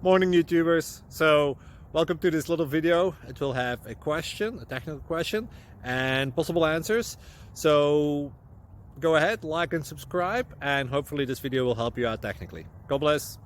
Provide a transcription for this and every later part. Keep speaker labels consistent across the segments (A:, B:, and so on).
A: Morning, YouTubers. So, welcome to this little video. It will have a question, a technical question, and possible answers. So, go ahead, like and subscribe, and hopefully this video will help you out technically. God bless.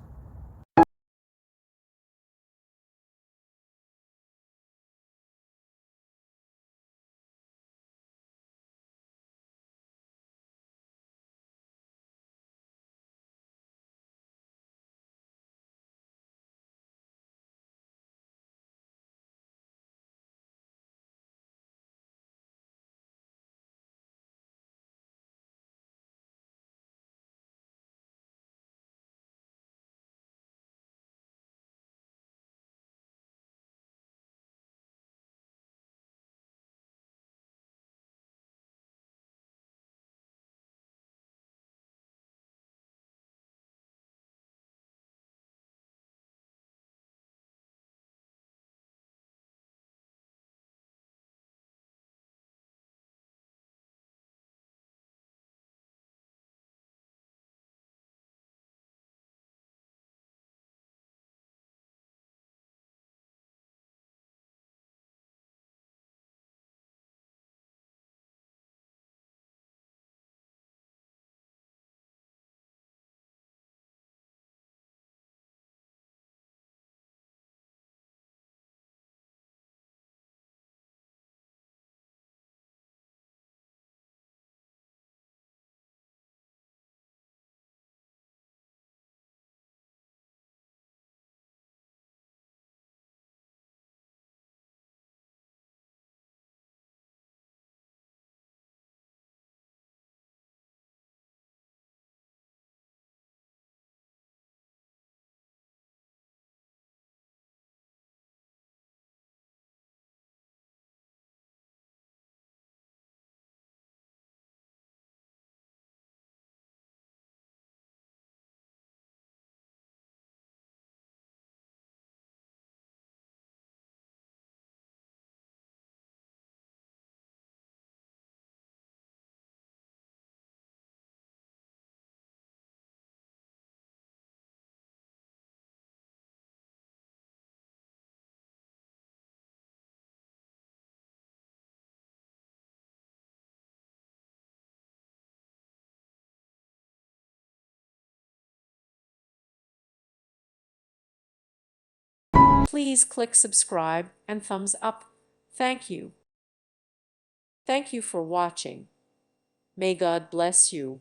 B: Please click subscribe and thumbs up. Thank you. Thank you for watching. May God bless you.